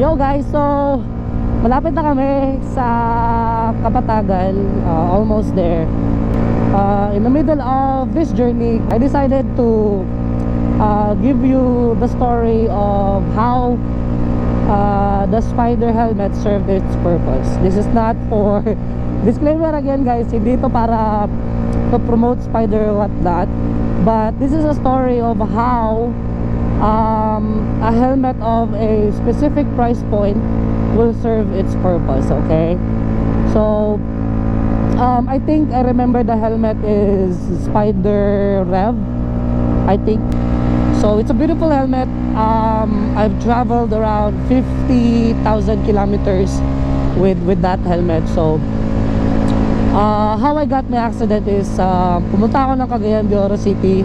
Yo guys, so malapit na kami sa Kapatagan, almost there. In the middle of this journey, I decided to give you the story of how the SPYDER helmet served its purpose. This is not for disclaimer again guys, hindi ito para to promote SPYDER or what that, but this is a story of how a helmet of a specific price point will serve its purpose. Okay, so I think I remember the helmet is SPYDER REV, I think. So it's a beautiful helmet. I've traveled around 50,000 kilometers with that helmet. So how I got my accident is pumunta ako ng Cagayan de Oro City,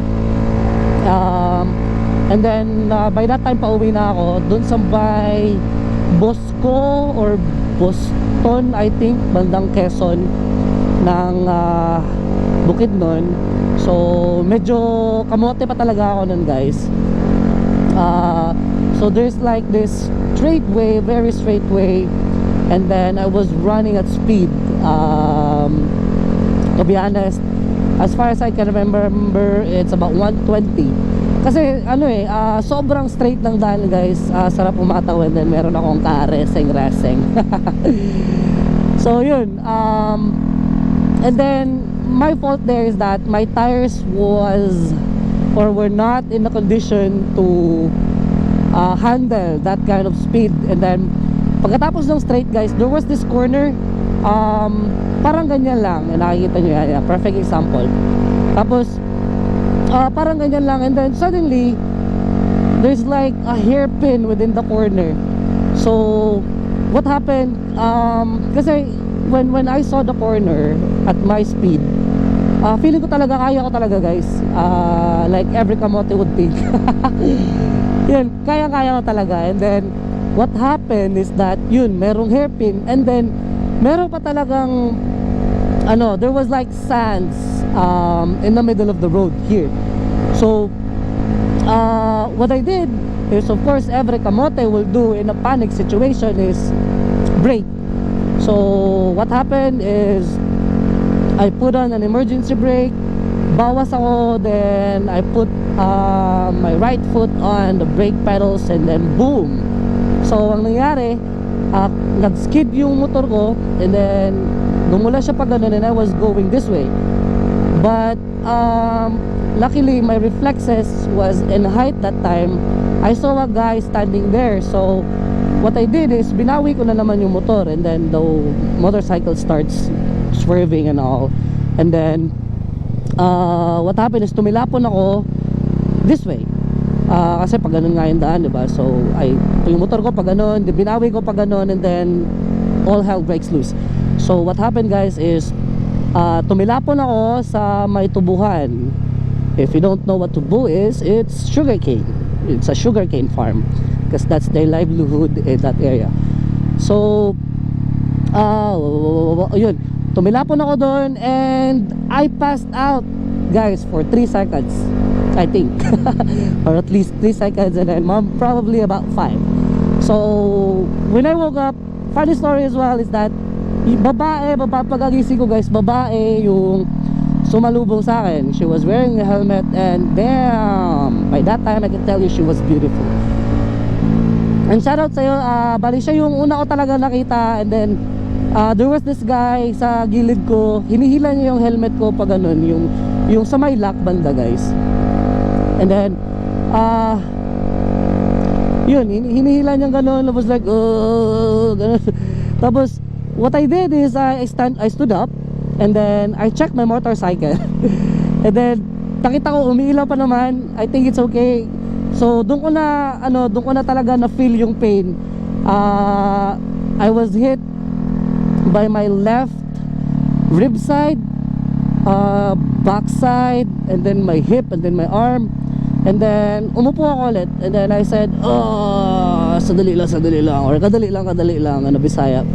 and then by that time pauwi na ako dun sa by Bosco or Boston, I think, bandang Quezon ng Bukidnon. So medyo kamote pa talaga ako nun guys. So there's like this straight way, very straight way, and then I was running at speed. To be honest, as far as I can remember, it's about 120. Kasi ano sobrang straight ng daan guys, sarap umataw, and then meron akong ka-reseng. So yun, and then my fault there is that my tires were not in the condition to handle that kind of speed. And then pagkatapos ng straight guys, there was this corner, parang ganyan lang, nakikita nyo yan, perfect example. Tapos parang ganyan lang, and then suddenly there's like a hairpin within the corner. So what happened, kasi when I saw the corner at my speed, feeling ko talaga, kaya ko talaga guys, like every kamote would think. Yun, kaya ko talaga. And then what happened is that yun, merong hairpin, and then meron pa talagang there was like sands in the middle of the road here. So what I did is, of course, every kamote will do in a panic situation is brake. So what happened is I put on an emergency brake, bawas ako, then I put my right foot on the brake pedals, and then boom. So ang nangyari, nag-skid yung motor ko, and then dumula siya pa ganun, and I was going this way. But luckily my reflexes was in height that time. I saw a guy standing there, so what I did is binawi ko na naman yung motor, and then the motorcycle starts swerving and all. And then what happened is tumilapon ako this way, kasi pag ganun nga yung daan, diba? So yung motor ko pag ganun, binawi ko pag ganun, and then all hell breaks loose. So what happened guys is tumilapon ako sa may tubuhan. If you don't know what tubo is, it's sugarcane. It's a sugarcane farm, because that's their livelihood in that area. So yun, tumilapon ako doon, and I passed out guys for 3 seconds, I think. Or at least 3 seconds, and then probably about 5. So when I woke up, funny story as well is that yung babae pag-agising ko guys, babae yung sumalubong sa akin. She was wearing a helmet, and damn, by that time I can tell you she was beautiful. And shout out sa'yo, bali siya yung una ko talaga nakita. And then there was this guy sa gilid ko, hinihila niya yung helmet ko pa ganun, yung sa may lock banda guys. And then yun, hinihila niya ganun. I was like ganun. Tapos what I did is I stood up, and then I checked my motorcycle. And then nakita ko umiilaw pa naman. I think it's okay. So doon ko na talaga na feel yung pain. I was hit by my left rib side, back side, and then my hip, and then my arm. And then umupo ako ulit, and then I said, sadali lang, or kadali lang, Bisaya.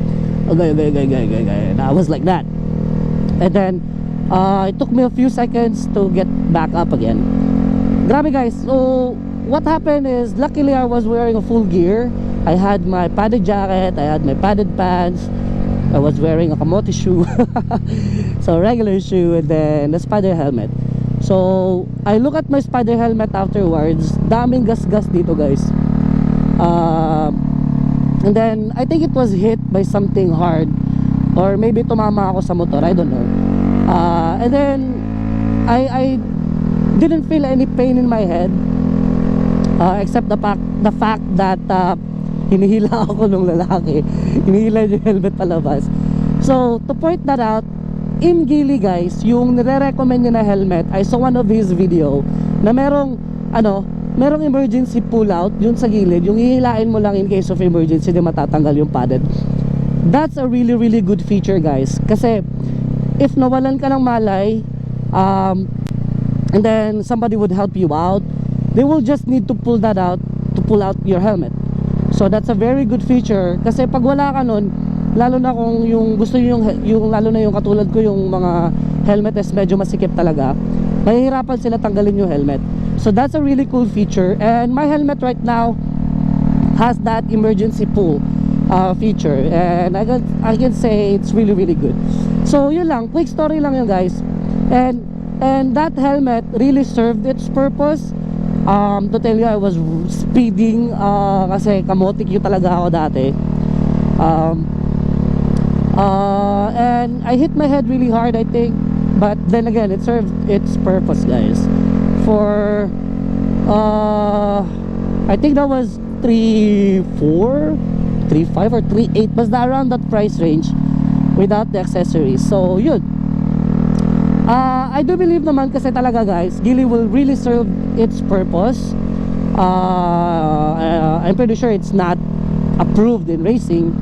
Okay. And I was like that. And then it took me a few seconds to get back up again. Grabe guys. So what happened is, luckily I was wearing a full gear, I had my padded jacket, I had my padded pants, I was wearing a kamote shoe, so regular shoe, and then a spider helmet. So I look at my spider helmet afterwards. Daming gas-gas dito, guys. And then I think it was hit by something hard, or maybe tumama ako sa motor, I don't know. And then I didn't feel any pain in my head, except the fact that hinihila ako nung lalaki. Hinihila yung helmet palabas. So to point that out, in Gili, guys, yung nire-recommend niya na helmet, I saw one of his video na merong emergency pull out yun sa gilid, yung hihilain mo lang in case of emergency, di matatanggal yung padded. That's a really really good feature, guys, kasi if nawalan ka ng malay, and then somebody would help you out, they will just need to pull that out to pull out your helmet. So that's a very good feature, kasi pag wala ka nun, lalo na kung yung gusto yung lalo na yung katulad ko, yung mga helmet is medyo masikip talaga, mahihirapan sila tanggalin yung helmet. So that's a really cool feature, and my helmet right now has that emergency pull feature, and I can say it's really really good. So yun lang, quick story lang yun, guys. And that helmet really served its purpose. To tell you, I was speeding kasi kamotik yung talaga ako dati. And I hit my head really hard, I think, but then again, it served its purpose, guys. For I think that was 3.4, 3.5 or 3.8, basta around that price range without the accessories. So yun, I do believe naman kasi talaga, guys, Gili will really serve its purpose. I'm pretty sure it's not approved in racing,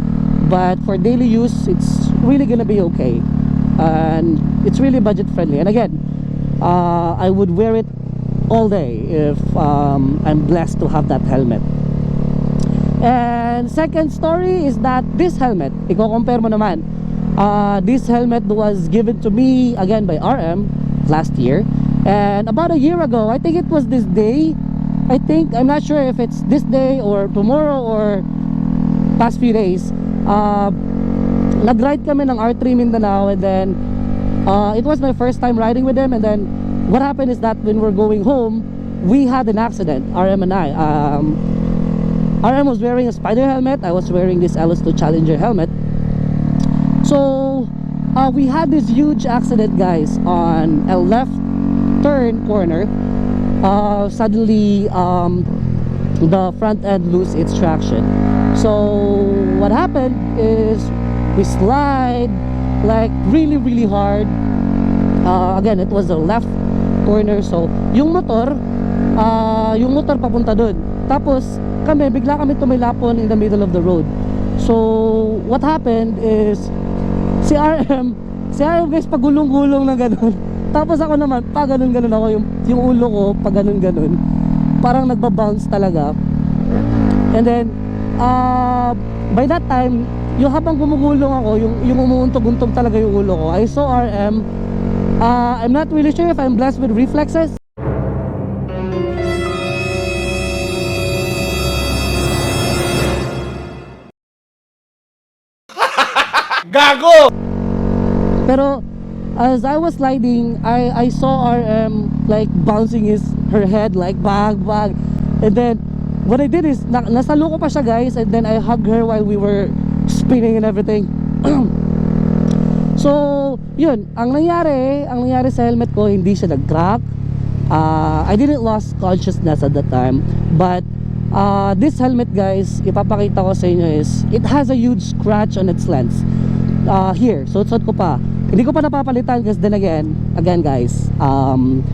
but for daily use it's really gonna be okay, and it's really budget friendly. And again, I would wear it all day if I'm blessed to have that helmet. And second story is that this helmet, i-compare mo naman, this helmet was given to me again by RM last year, and about a year ago, I think it was this day, I'm not sure if it's this day or tomorrow or past few days, nag-ride kami ng R3 Mindanao, and then it was my first time riding with them. And then what happened is that when we're going home, we had an accident, RM and I. RM was wearing a SPYDER helmet, I was wearing this LS2 Challenger helmet. So we had this huge accident, guys, on a left turn corner. Suddenly the front end lose its traction. So what happened is we slide like really really hard. Again, it was a left corner, so yung motor papunta dun, tapos bigla kami tumilapon in the middle of the road. So what happened is si RM guys, pagulong-gulong na ganun, tapos ako naman ganun ako, yung ulo ko ganun, parang nagba-bounce talaga. And then by that time, yung habang gumugulong ako, yung umuuntog-untog talaga yung ulo ko, I saw RM. I'm not really sure if I'm blessed with reflexes. Gago! Pero as I was sliding, I saw RM like bouncing her head like bag. And then what I did is nasalo ko pa siya, guys, and then I hugged her while we were spinning and everything. So yun, ang nangyari sa helmet ko, hindi siya nag-crack. I didn't lost consciousness at that time, but this helmet, guys, ipapakita ko sa inyo, is it has a huge scratch on its lens. Here, suot ko pa, hindi ko pa napapalitan kasi then again guys, I'm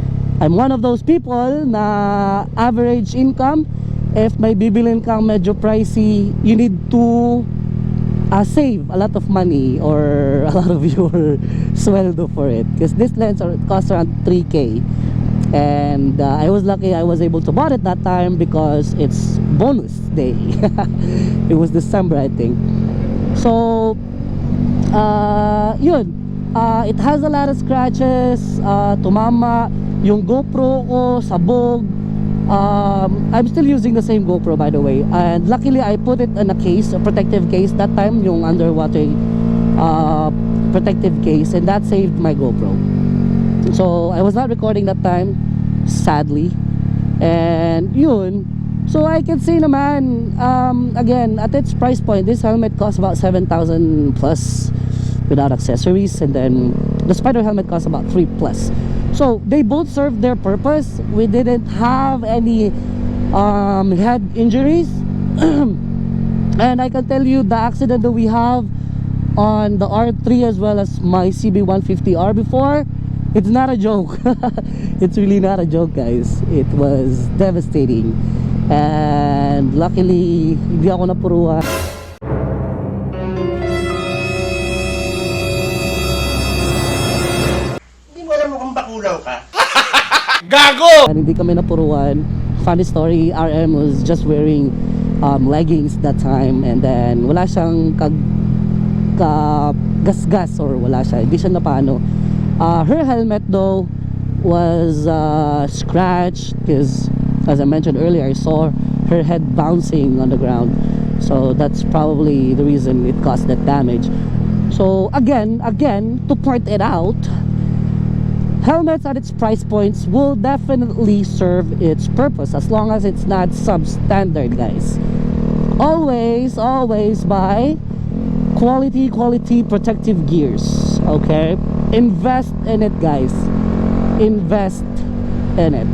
one of those people na average income. If may bibilin kang medyo pricey, you need to save a lot of money or a lot of your sweldo for it, because this lens costs around 3K. And I was lucky I was able to buy it that time because it's bonus day. It was December, I think. So yun, it has a lot of scratches. Tumama yung GoPro ko, sabog. I'm still using the same GoPro, by the way, and luckily I put it in a case, a protective case that time, yung underwater protective case, and that saved my GoPro. So I was not recording that time, sadly, and yun. So I can say naman, again, at its price point, this helmet costs about 7,000 plus without accessories, and then the Spider helmet costs about 3 plus. So they both served their purpose. We didn't have any head injuries. And I can tell you the accident that we have on the R3 as well as my CB150R before, it's not a joke. It's really not a joke, guys. It was devastating, and luckily hindi ako napuruan. Hindi mo alam mo kung bakulaw ka. Gago! And hindi kami napuruan. Funny story, RM was just wearing leggings that time, and then wala siyang gas-gas, or wala siya, hindi siya napano. Her helmet though was scratched because, as I mentioned earlier, I saw her head bouncing on the ground, so that's probably the reason it caused that damage. So again, to point it out, helmets at its price points will definitely serve its purpose as long as it's not substandard, guys. Always buy quality protective gears, okay? Invest in it, guys. Invest in it.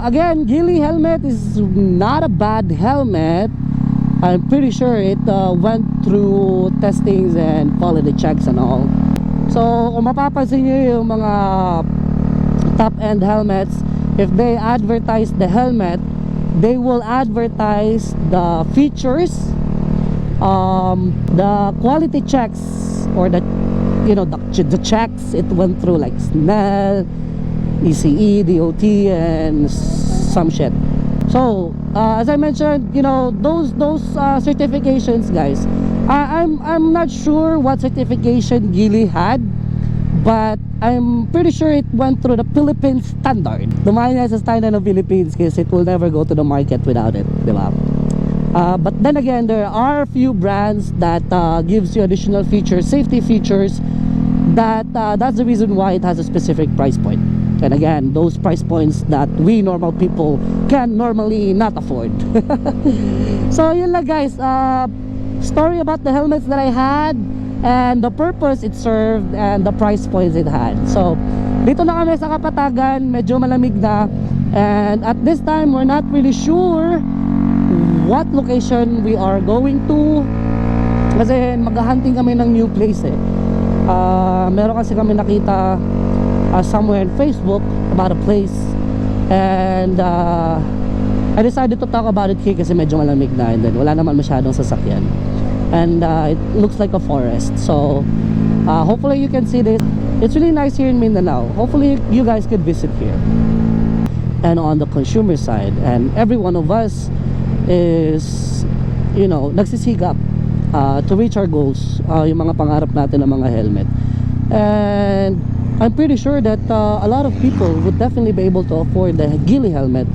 Again, Gilly helmet is not a bad helmet. I'm pretty sure it went through testings and quality checks and all. So kung mapapansin nyo yung mga top-end helmets, if they advertise the helmet, they will advertise the features, the quality checks, or the, you know, the checks it went through, like SNEL, ECE, DOT, and some shit. So as I mentioned, you know, those certifications, guys, I'm not sure what certification Gilly had, but I'm pretty sure it went through the Philippine standard. Dumaan niya sa standard ng Philippines kasi it will never go to the market without it, diba? But then again, there are a few brands that gives you additional features, safety features, that's the reason why it has a specific price point. And again, those price points that we normal people can normally not afford. So yun lang, guys, story about the helmets that I had and the purpose it served and the price points it had. So dito na kami sa Kapatagan, medyo malamig na, and at this time we're not really sure what location we are going to, kasi maghahunting kami ng new place eh. Meron kasi kami nakita somewhere in Facebook about a place, and I decided to talk about it here kasi medyo malamig na, and then wala naman masyadong sasakyan, and it looks like a forest. So hopefully you can see this. It's really nice here in Mindanao. Hopefully you guys could visit here. And on the consumer side, and every one of us is, you know, nagsisigap to reach our goals, yung mga pangarap natin ng mga helmet. And I'm pretty sure that a lot of people would definitely be able to afford the Gilly helmet.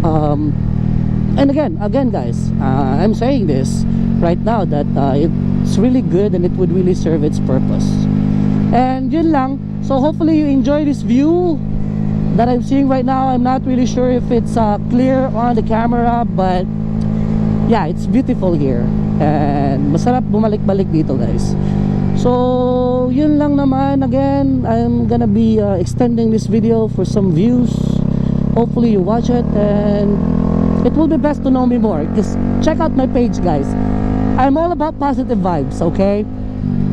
And again guys, I'm saying this right now that it's really good and it would really serve its purpose. And yun lang. So hopefully you enjoy this view that I'm seeing right now. I'm not really sure if it's clear on the camera, but yeah, it's beautiful here, and masarap bumalik-balik dito, guys. So yun lang naman. Again, I'm gonna be extending this video for some views. Hopefully you watch it, and it will be best to know me more. Just check out my page, guys. I'm all about positive vibes, okay?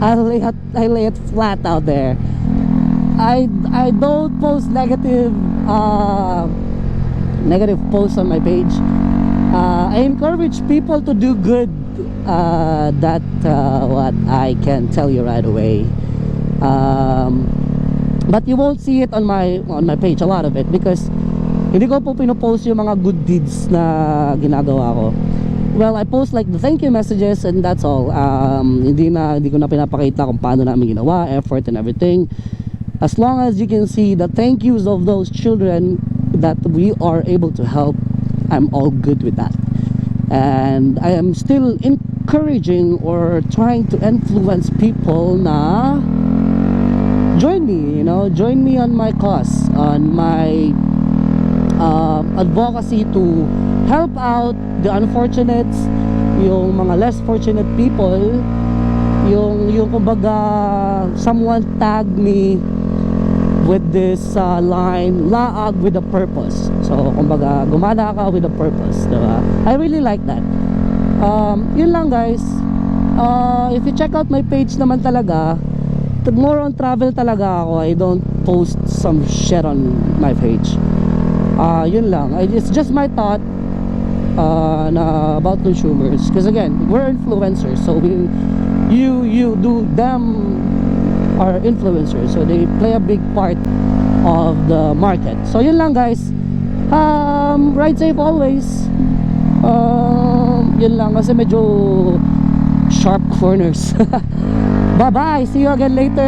I lay it flat out there. I don't post negative posts on my page. I encourage people to do good. That what I can tell you right away. But you won't see it on my page, a lot of it, because hindi ko po pinopost yung mga good deeds na ginagawa ko. Well, I post like the thank you messages, and that's all. Hindi ko na pinapakita kung paano namin ginawa, effort and everything. As long as you can see the thank yous of those children that we are able to help, I'm all good with that. And I am still encouraging or trying to influence people na join me, join me on my cause, on my advocacy to help out the unfortunates, yung mga less fortunate people, yung kumbaga someone tagged me with this line, laag with a purpose. So kumbaga gumana ka with a purpose, diba? I really like that. Yun lang guys. If you check out my page naman talaga, more on travel talaga ako. I don't post some shit on my page. Yun lang. It's just my thought na about consumers, because again, we're influencers, so you do, them are influencers, so they play a big part of the market. So yun lang guys. Ride safe always. Yun lang, kasi medyo sharp corners. Bye bye, see you again later.